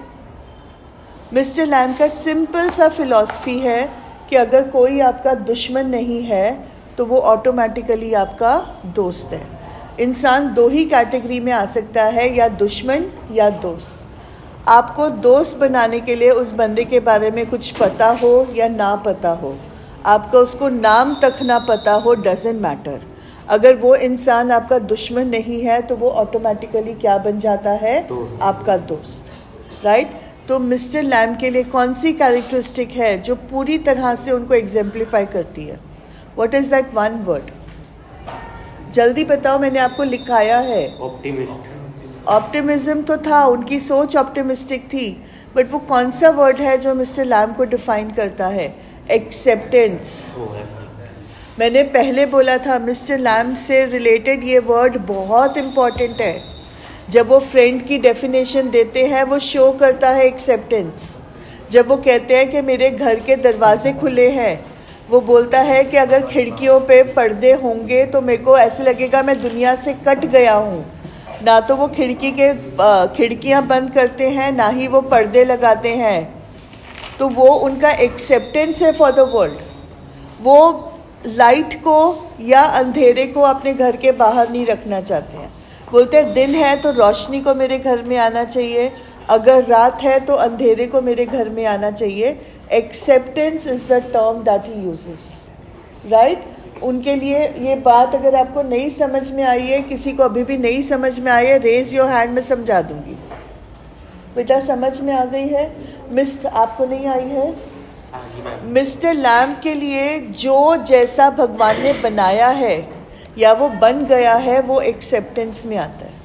मिस्टर लैम का सिंपल सा फिलॉसफी है कि अगर कोई आपका दुश्मन नहीं है तो वो ऑटोमेटिकली आपका दोस्त है। इंसान दो ही कैटेगरी में आ सकता है, या दुश्मन या दोस्त। आपको दोस्त बनाने के लिए उस बंदे के बारे में कुछ पता हो या ना पता हो, आपको उसको नाम तक ना पता हो, डजेंट मैटर। अगर वो इंसान आपका दुश्मन नहीं है तो वो ऑटोमेटिकली क्या बन जाता है? आपका दोस्त, राइट। तो मिस्टर लैम के लिए कौन सी कैरेक्टरिस्टिक है जो पूरी तरह से उनको एग्जेम्पलीफाई करती है? What is that one word? जल्दी बताओ, मैंने आपको लिखाया है। ऑप्टिमिस्ट। ऑप्टिमिज्म तो था, उनकी सोच ऑप्टिमिस्टिक थी, बट वो कौन सा वर्ड है जो मिस्टर लैम को डिफाइन करता है? एक्सेप्टेंस। मैंने पहले बोला था मिस्टर लैम से रिलेटेड ये वर्ड बहुत इम्पॉर्टेंट है। जब वो फ्रेंड की डेफिनेशन देते हैं वो शो करता है एक्सेप्टेंस। जब वो कहते हैं कि मेरे घर के दरवाजे खुले हैं, वो बोलता है कि अगर खिड़कियों पे पर्दे होंगे तो मेरे को ऐसे लगेगा मैं दुनिया से कट गया हूँ। ना तो वो खिड़कियाँ बंद करते हैं, ना ही वो पर्दे लगाते हैं। तो वो उनका एक्सेप्टेंस है फॉर द वर्ल्ड। वो लाइट को या अंधेरे को अपने घर के बाहर नहीं रखना चाहते हैं। बोलते हैं दिन है तो रोशनी को मेरे घर में आना चाहिए, अगर रात है तो अंधेरे को मेरे घर में आना चाहिए। Acceptance is the term that he uses, right. उनके लिए ये बात अगर आपको नहीं समझ में आई है, किसी को अभी भी नहीं समझ में आई है, रेज योर हैंड, में समझा दूंगी। बेटा समझ में आ गई है? आपको नहीं आई है? मिस्टर लैम के लिए जो जैसा भगवान ने बनाया है या वो बन गया है, वो एक्सेप्टेंस में आता है।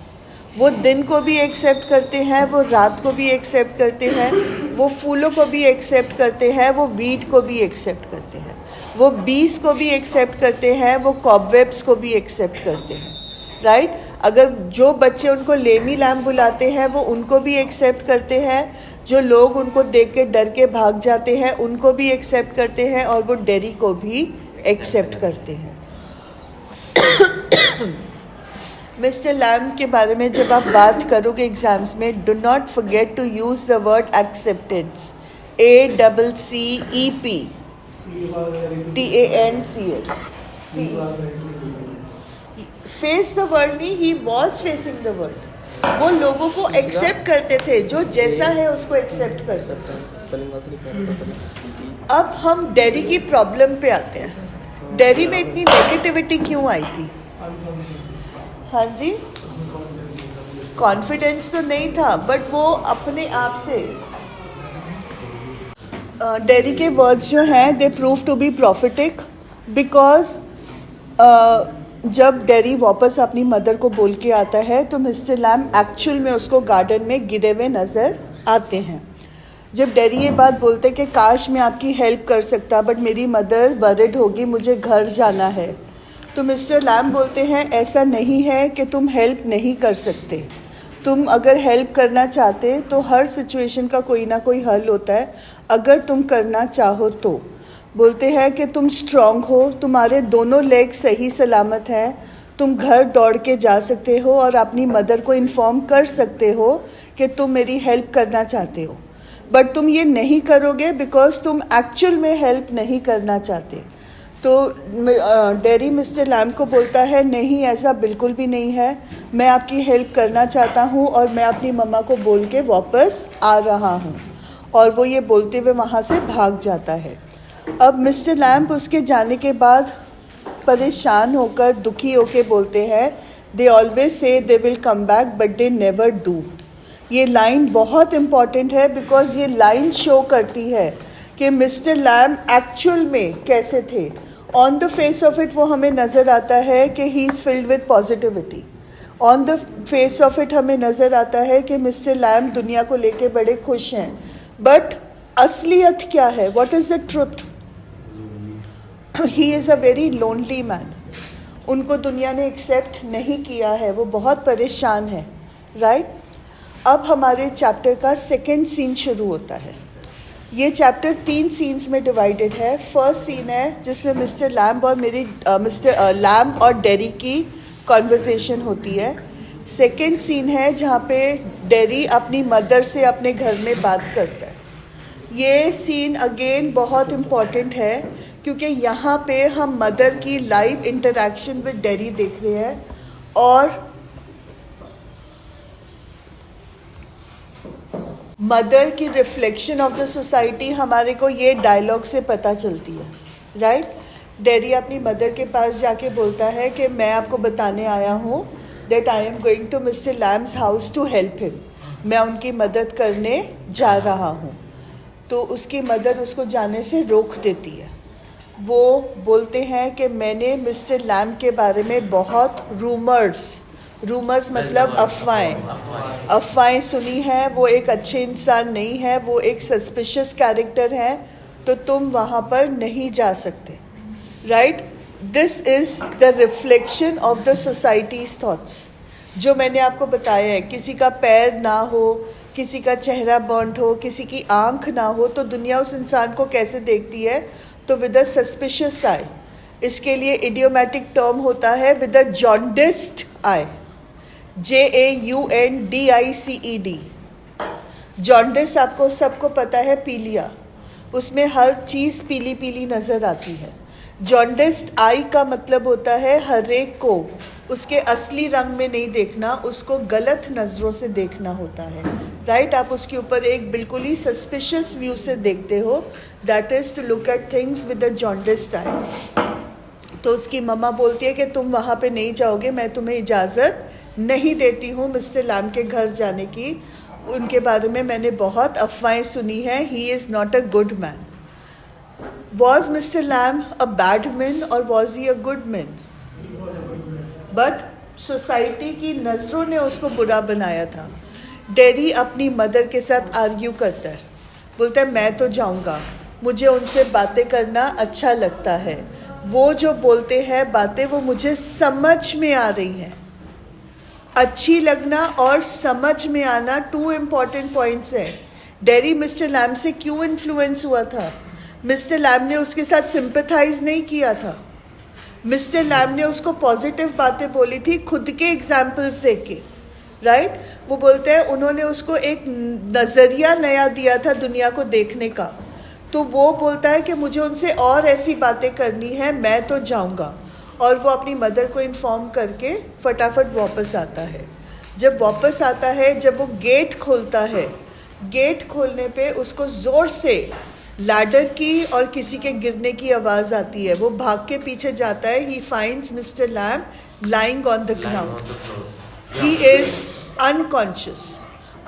वो दिन को भी एक्सेप्ट करते हैं, वो रात को भी एक्सेप्ट करते हैं, वो फूलों को भी एक्सेप्ट करते हैं, वो वीट को भी एक्सेप्ट करते हैं, वो बीज को भी एक्सेप्ट करते हैं, वो कॉबवेब्स को भी एक्सेप्ट करते हैं, राइट अगर जो बच्चे उनको लेमी लैम बुलाते हैं वो उनको भी एक्सेप्ट करते हैं, जो लोग उनको देख के डर के भाग जाते हैं उनको भी एक्सेप्ट करते हैं, और वो डेरी को भी एक्सेप्ट करते हैं। मिस्टर लैम के बारे में जब आप बात करोगे एग्जाम्स में, do not forget to use the word acceptance, ACCEPTANCH। Face the world नहीं, he was facing the world. वो लोगों को एक्सेप्ट करते थे, जो जैसा है उसको एक्सेप्ट करते थे। अब हम डेरी की प्रॉब्लम पे आते हैं। डेरी में इतनी नेगेटिविटी क्यों आई थी? हाँ जी, कॉन्फिडेंस तो नहीं था, बट वो अपने आप से डेरी के वर्ड्स जो हैं they prove to be prophetic, because जब डेरी वापस अपनी मदर को बोल के आता है तो मिस्टर लैम एक्चुअल में उसको गार्डन में गिरे हुए नज़र आते हैं। जब डेरी ये बात बोलते कि काश मैं आपकी हेल्प कर सकता, बट मेरी मदर वरिड होगी, मुझे घर जाना है, तो मिस्टर लैम बोलते हैं ऐसा नहीं है कि तुम हेल्प नहीं कर सकते। तुम अगर हेल्प करना चाहते तो हर सिचुएशन का कोई ना कोई हल होता है, अगर तुम करना चाहो तो। बोलते हैं कि तुम स्ट्रांग हो, तुम्हारे दोनों लेग सही सलामत हैं, तुम घर दौड़ के जा सकते हो और अपनी मदर को इन्फॉर्म कर सकते हो कि तुम मेरी हेल्प करना चाहते हो, बट तुम ये नहीं करोगे बिकॉज तुम एक्चुअल में हेल्प नहीं करना चाहते। तो डेरी मिस्टर लैम को बोलता है नहीं, ऐसा बिल्कुल भी नहीं है, मैं आपकी हेल्प करना चाहता हूँ और मैं अपनी मम्मा को बोल के वापस आ रहा हूँ। और वो ये बोलते हुए वहाँ से भाग जाता है। अब मिस्टर लैम्प उसके जाने के बाद परेशान होकर, दुखी होकर बोलते हैं, they always say they will come back but they never do. ये लाइन बहुत इम्पॉर्टेंट है बिकॉज ये लाइन शो करती है कि मिस्टर लैम्प एक्चुअल में कैसे थे। On the face of it वो हमें नज़र आता है कि he is filled with positivity. On the face of it हमें नज़र आता है कि मिस्टर लैम्प दुनिया को लेके बड़े खुश हैं, बट असलियत क्या है? What is the truth? He is a very lonely man. उनको दुनिया ने एक्सेप्ट नहीं किया है, वो बहुत परेशान है, राइट? अब हमारे चैप्टर का सेकेंड सीन शुरू होता है। ये चैप्टर 3 सीन्स में डिवाइडेड है। फर्स्ट सीन है जिसमें मिस्टर लैम्प और मिस्टर लैम्प और डेरी की कॉन्वर्सेशन होती है। सेकेंड सीन है जहाँ पे डेरी अपनी मदर से अपने घर में बात करता है। ये सीन अगेन बहुत इम्पॉर्टेंट है क्योंकि यहाँ पे हम मदर की लाइव इंटरेक्शन विद डेरी देख रहे हैं, और मदर की रिफ्लेक्शन ऑफ द सोसाइटी हमारे को ये डायलॉग से पता चलती है, राइट? डेरी अपनी मदर के पास जाके बोलता है कि मैं आपको बताने आया हूँ that I am going to Mister Lamb's house to help him. मैं उनकी मदद करने जा रहा हूँ। तो उसकी मदर उसको जाने से रोक देती है। वो बोलते हैं कि मैंने मिस्टर लैम्प के बारे में बहुत रूमर्स मतलब अफवाहें सुनी है। वो एक अच्छे इंसान नहीं है, वो एक सस्पिशियस कैरेक्टर है, तो तुम वहाँ पर नहीं जा सकते, right? This is the reflection of the societies thoughts. जो मैंने आपको बताया है, किसी का पैर ना हो, किसी का चेहरा बर्न्ड हो, किसी की आंख ना हो, तो दुनिया उस इंसान को कैसे देखती है? तो विद अ सस्पिशियस आई। इसके लिए इडियोमैटिक टर्म होता है with a jaundiced eye, JAUNDICED। Jaundice आपको सबको पता है, पीलिया, उसमें हर चीज़ पीली पीली नज़र आती है। जॉन्डिस्ड आई का मतलब होता है हर एक को उसके असली रंग में नहीं देखना, उसको गलत नज़रों से देखना होता है, राइट? आप उसके ऊपर एक बिल्कुल ही सस्पिशियस व्यू से देखते हो। That is to look at things with a jaundiced eye. तो उसकी मम्मा बोलती है कि तुम वहाँ पे नहीं जाओगे, मैं तुम्हें इजाज़त नहीं देती हूँ मिस्टर लैम्प के घर जाने की। उनके बारे में मैंने बहुत अफवाहें सुनी हैं। He is not a good man. Was mister Lamb a bad man और was he a good man? But society की नज़रों ने उसको बुरा बनाया था। डेरी अपनी मदर के साथ आर्ग्यू करता है, बोलता है मैं तो जाऊँगा, मुझे उनसे बातें करना अच्छा लगता है, वो जो बोलते हैं बातें वो मुझे समझ में आ रही हैं, अच्छी लगना और समझ में आना 2 इम्पॉर्टेंट पॉइंट्स हैं। डेरी मिस्टर लैम से क्यों इन्फ्लुएंस हुआ था? मिस्टर लैम ने उसके साथ सिंपथाइज नहीं किया था। मिस्टर लैम ने उसको पॉजिटिव बातें बोली थी खुद के एग्जाम्पल्स दे के, राइट? वो बोलते हैं उन्होंने उसको एक नज़रिया नया दिया था दुनिया को देखने का। तो वो बोलता है कि मुझे उनसे और ऐसी बातें करनी है, मैं तो जाऊंगा। और वो अपनी मदर को इन्फॉर्म करके फटाफट वापस आता है। जब वापस आता है, जब वो गेट खोलता है, गेट खोलने पे उसको ज़ोर से लैडर की और किसी के गिरने की आवाज़ आती है। वो भाग के पीछे जाता है। He finds Mister Lamb lying on the ground, he is unconscious.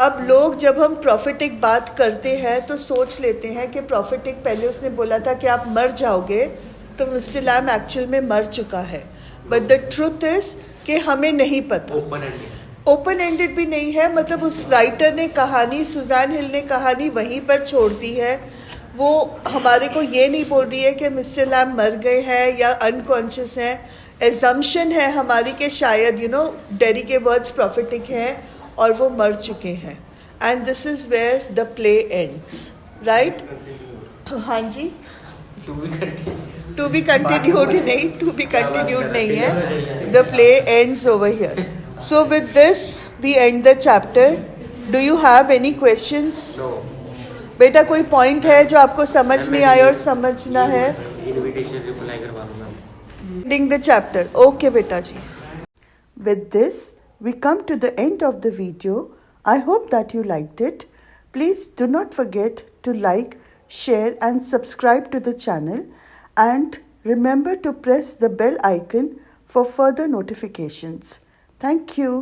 अब लोग जब हम प्रॉफिटिक बात करते हैं तो सोच लेते हैं कि प्रॉफिटिक, पहले उसने बोला था कि आप मर जाओगे, तो मिस्टर लैम एक्चुअल में मर चुका है। बट द ट्रुथ इज़ कि हमें नहीं पता। ओपन एंडेड भी नहीं है, मतलब उस राइटर ने कहानी, सुजान हिल ने कहानी वहीं पर छोड़ दी है। वो हमारे को ये नहीं बोल रही है कि मिस्टर लैम मर गए हैं या अनकॉन्शियस हैं। एजम्पशन है हमारी कि शायद डेरी के वर्ड्स प्रॉफिटिक हैं और वो मर चुके हैं। And this is where the play ends, right? हाँ जी, टू बी कंटिन्यूड नहीं, टू बी कंटिन्यूड नहीं है। The play ends over here. So with this we end the chapter. Do you have any questions? बेटा कोई point है जो आपको समझ नहीं आया और समझना है? इनविटेशन रिप्लाई करवा दूंगा। Ending the chapter. Okay, beta ji. With this, we come to the end of the video. I hope that you liked it. Please do not forget to like, share and subscribe to the channel, and remember to press the bell icon for further notifications. Thank you.